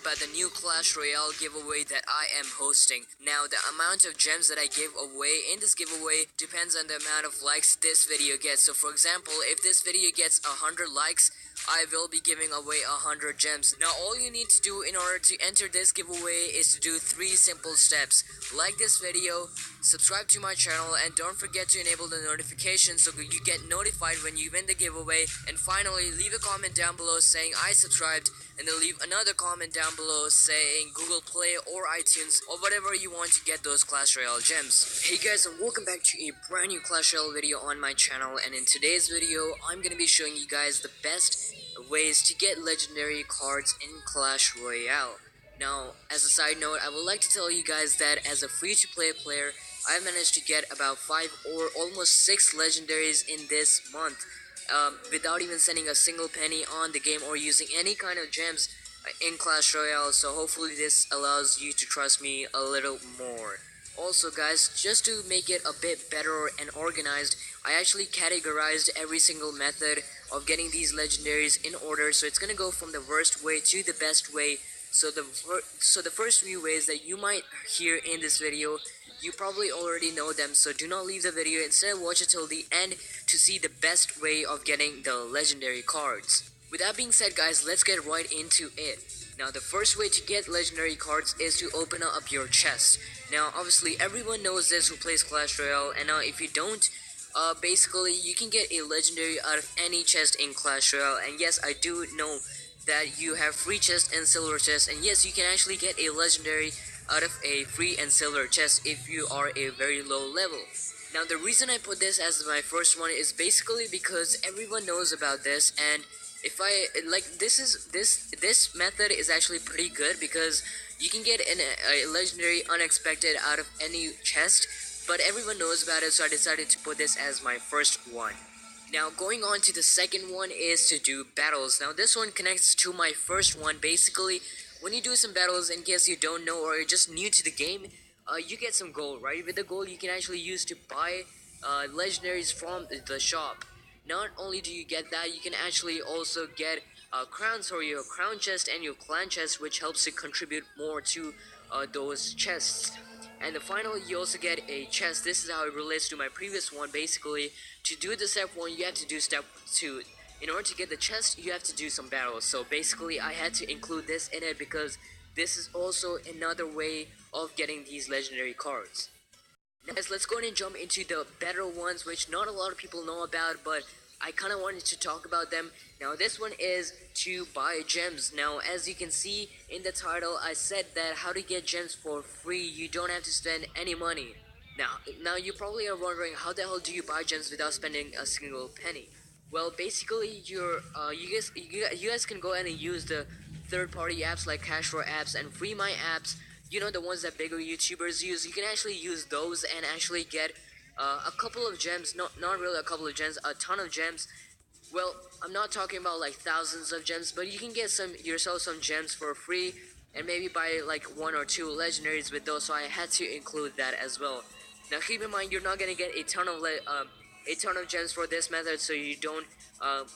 about the new Clash Royale giveaway that I am hosting. Now, the amount of gems that I give away in this giveaway depends on the amount of likes this video gets. So for example, if this video gets 100 likes, I will be giving away 100 gems. Now, all you need to do in order to enter this giveaway is to do 3 simple steps. Like this video, subscribe to my channel, and don't forget to enable the notifications so you get notified when you win the giveaway. And finally, leave a comment down below saying I subscribed, and then leave another comment down below saying Google Play or iTunes or whatever you want to get those Clash Royale gems. Hey guys, and welcome back to a brand new Clash Royale video on my channel, and in today's video I'm going to be showing you guys the best ways to get legendary cards in Clash Royale. Now, as a side note, I would like to tell you guys that as a free-to-play player, I managed to get about 5 or almost 6 legendaries in this month, without even sending a single penny on the game or using any kind of gems in Clash Royale. So hopefully this allows you to trust me a little more. Also guys, just to make it a bit better and organized, I actually categorized every single method of getting these legendaries in order, so it's gonna go from the worst way to the best way. So the first few ways that you might hear in this video, you probably already know them, so do not leave the video. Instead, watch it till the end to see the best way of getting the legendary cards. With that being said guys, let's get right into it. Now, the first way to get legendary cards is to open up your chest. Now, obviously, everyone knows this who plays Clash Royale, and now if you don't, basically, you can get a legendary out of any chest in Clash Royale. And yes, I do know that you have free chest and silver chest, and yes, you can actually get a legendary out of a free and silver chest if you are a very low level. Now, the reason I put this as my first one is basically because everyone knows about this, and if I like this method is actually pretty good because you can get a legendary unexpected out of any chest, but everyone knows about it, so I decided to put this as my first one. Now, going on to the second one is to do battles. Now, this one connects to my first one. Basically, when you do some battles, in case you don't know or you're just new to the game, you get some gold, right? With the gold, you can actually use to buy legendaries from the shop. Not only do you get that, you can actually also get crowns for your crown chest and your clan chest, which helps to contribute more to those chests. And finally, you also get a chest. This is how it relates to my previous one. Basically, to do the step 1, you have to do step 2. In order to get the chest, you have to do some battles. So basically, I had to include this in it because this is also another way of getting these legendary cards. Now guys, let's go ahead and jump into the better ones, which not a lot of people know about, but I kind of wanted to talk about them. Now, this one is to buy gems. Now, as you can see in the title, I said that how to get gems for free. You don't have to spend any money. Now you probably are wondering, how the hell do you buy gems without spending a single penny? Well, basically, you guys can go ahead and use the third-party apps like Cash for apps and Free My apps. You know, the ones that bigger YouTubers use. You can actually use those and actually get a couple of gems. Not really a couple of gems, a ton of gems. Well, I'm not talking about like thousands of gems, but you can get yourself some gems for free and maybe buy like 1 or 2 legendaries with those. So I had to include that as well. Now keep in mind, you're not gonna get a ton of gems for this method, so you don't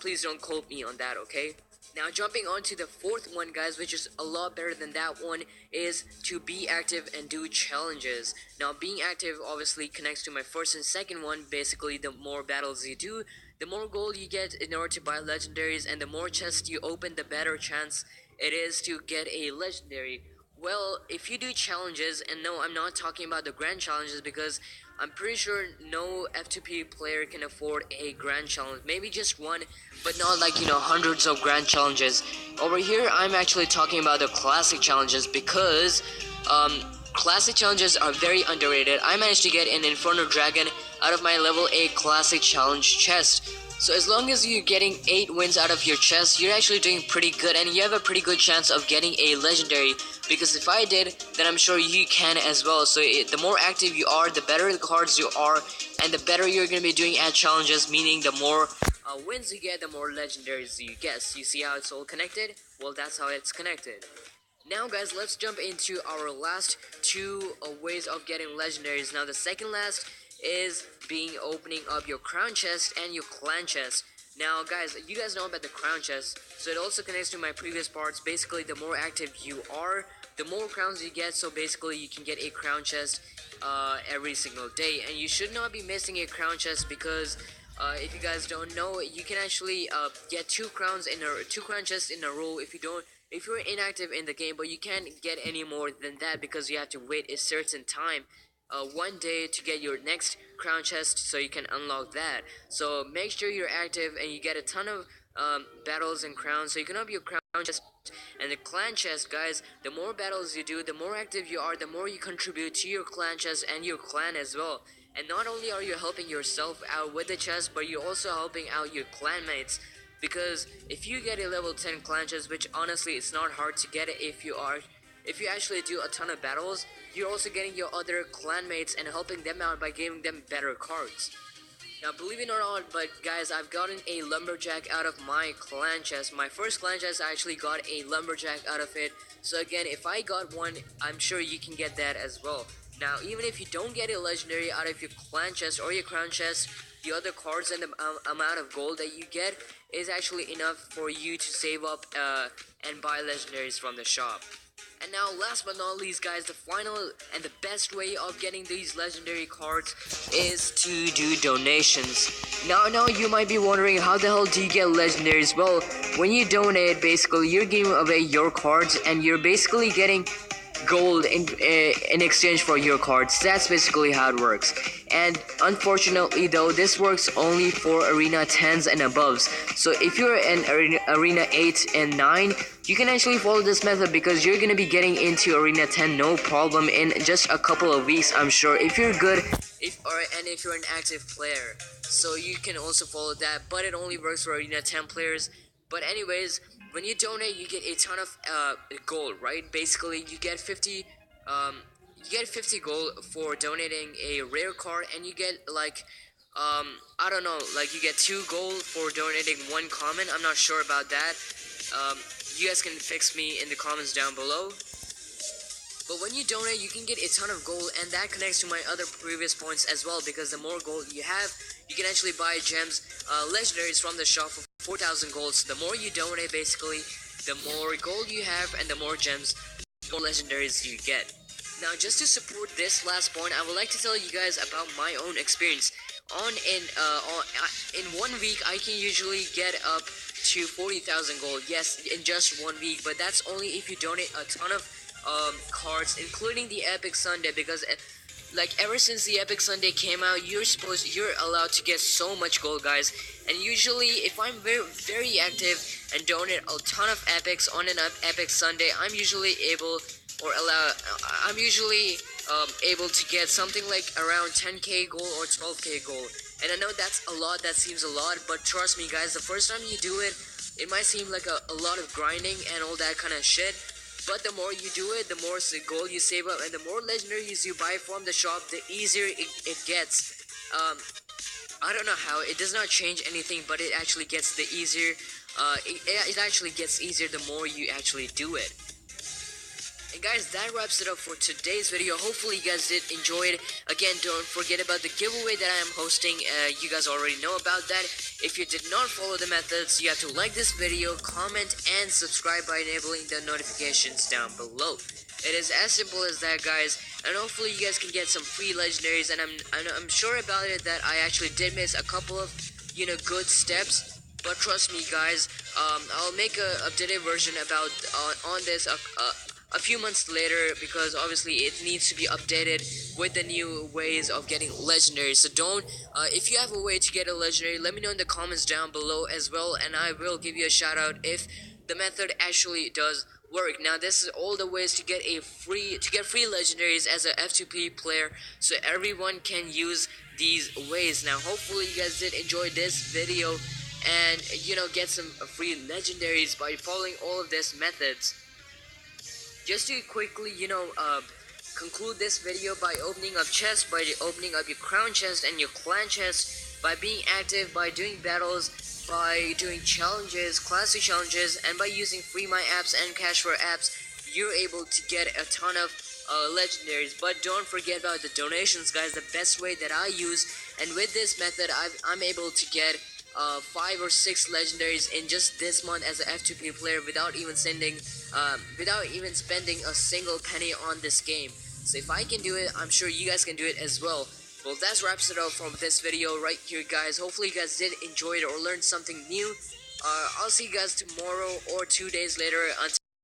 please don't quote me on that, okay? Now, jumping on to the fourth one, guys, which is a lot better than that one, is to be active and do challenges. Now, being active obviously connects to my first and second one. Basically, the more battles you do, the more gold you get in order to buy legendaries, and the more chests you open, the better chance it is to get a legendary. Well, if you do challenges, and no, I'm not talking about the grand challenges because I'm pretty sure no F2P player can afford a grand challenge. Maybe just one, but not like, hundreds of grand challenges. Over here, I'm actually talking about the classic challenges because classic challenges are very underrated. I managed to get an Inferno Dragon out of my level 8 classic challenge chest. So as long as you're getting 8 wins out of your chest, you're actually doing pretty good, and you have a pretty good chance of getting a legendary, because if I did, then I'm sure you can as well. So the more active you are, the better the cards you are, and the better you're going to be doing at challenges, meaning the more wins you get, the more legendaries you get. So you see how it's all connected? Well, that's how it's connected. Now guys, let's jump into our last 2 ways of getting legendaries. Now the second last is opening up your crown chest and your clan chest. Now guys, you guys know about the crown chest, so it also connects to my previous parts. Basically, the more active you are, the more crowns you get. So basically you can get a crown chest every single day, and you should not be missing a crown chest because if you guys don't know, you can actually get two crown chests in a row if you're inactive in the game, but you can't get any more than that because you have to wait a certain time, one day, to get your next crown chest so you can unlock that. So make sure you're active and you get a ton of battles and crowns so you can up your crown chest. And the clan chest, guys, the more battles you do, the more active you are, the more you contribute to your clan chest and your clan as well. And not only are you helping yourself out with the chest, but you're also helping out your clanmates. Because if you get a level 10 clan chest, which honestly it's not hard to get it if you actually do a ton of battles, you're also getting your other clanmates and helping them out by giving them better cards. Now, believe it or not, but guys, I've gotten a lumberjack out of my clan chest. My first clan chest, I actually got a lumberjack out of it. So again, if I got one, I'm sure you can get that as well. Now, even if you don't get a legendary out of your clan chest or your crown chest, the other cards and the amount of gold that you get is actually enough for you to save up and buy legendaries from the shop. And now, last but not least, guys, the final and the best way of getting these legendary cards is to do donations. Now, I know you might be wondering, how the hell do you get legendaries? Well, when you donate, basically, you're giving away your cards, and you're basically getting gold in exchange for your cards. That's basically how it works. And unfortunately though, this works only for arena 10s and above. So if you're in arena 8 and 9, you can actually follow this method because you're gonna be getting into arena 10 no problem in just a couple of weeks, I'm sure, if you're good and if you're an active player. So you can also follow that, but it only works for arena 10 players. But anyways, when you donate, you get a ton of gold, right? Basically, you get 50 gold for donating a rare card, and you get like I don't know, like you get 2 gold for donating 1 common. I'm not sure about that. You guys can fix me in the comments down below. But when you donate, you can get a ton of gold, and that connects to my other previous points as well, because the more gold you have, you can actually buy gems, legendaries from the shop for 4,000 gold. So the more you donate, basically, the more gold you have, and the more gems, the more legendaries you get. Now, just to support this last point, I would like to tell you guys about my own experience. In 1 week, I can usually get up to 40,000 gold. Yes, in just 1 week, but that's only if you donate a ton of cards, including the Epic Sunday, because like ever since the Epic Sunday came out, you're allowed to get so much gold, guys. And usually, if I'm very active and donate a ton of epics on an Epic Sunday, I'm usually able to get something like around 10k gold or 12k gold. And I know that's a lot, that seems a lot, but trust me guys, the first time you do it, it might seem like a lot of grinding and all that kind of shit. But the more you do it, the more gold you save up, and the more legendaries you buy from the shop, the easier it gets. I don't know how, it does not change anything, but it actually gets the easier, it actually gets easier the more you actually do it. And guys, that wraps it up for today's video. Hopefully you guys did enjoy it. Again, don't forget about the giveaway that I am hosting. You guys already know about that. If you did not follow the methods, you have to like this video, comment, and subscribe by enabling the notifications down below. It is as simple as that, guys. And hopefully you guys can get some free legendaries. And I'm sure about it that I actually did miss a couple of, good steps. But trust me, guys, I'll make a updated version about on this a few months later, because obviously it needs to be updated with the new ways of getting legendaries. So if you have a way to get a legendary, let me know in the comments down below as well, and I will give you a shout out if the method actually does work. Now, this is all the ways to get free legendaries as a F2P player, so everyone can use these ways. Now, hopefully you guys did enjoy this video and get some free legendaries by following all of these methods. Just to quickly, conclude this video by opening up chests, by opening up your crown chest and your clan chest, by being active, by doing battles, by doing challenges, classic challenges, and by using free my apps and cash for apps, you're able to get a ton of legendaries. But don't forget about the donations, guys, the best way that I use. And with this method, I'm able to get 5 or 6 legendaries in just this month as a F2P player without even spending a single penny on this game. So if I can do it, I'm sure you guys can do it as well. Well, that wraps it up from this video right here, guys. Hopefully you guys did enjoy it or learned something new. I'll see you guys tomorrow or 2 days later. Until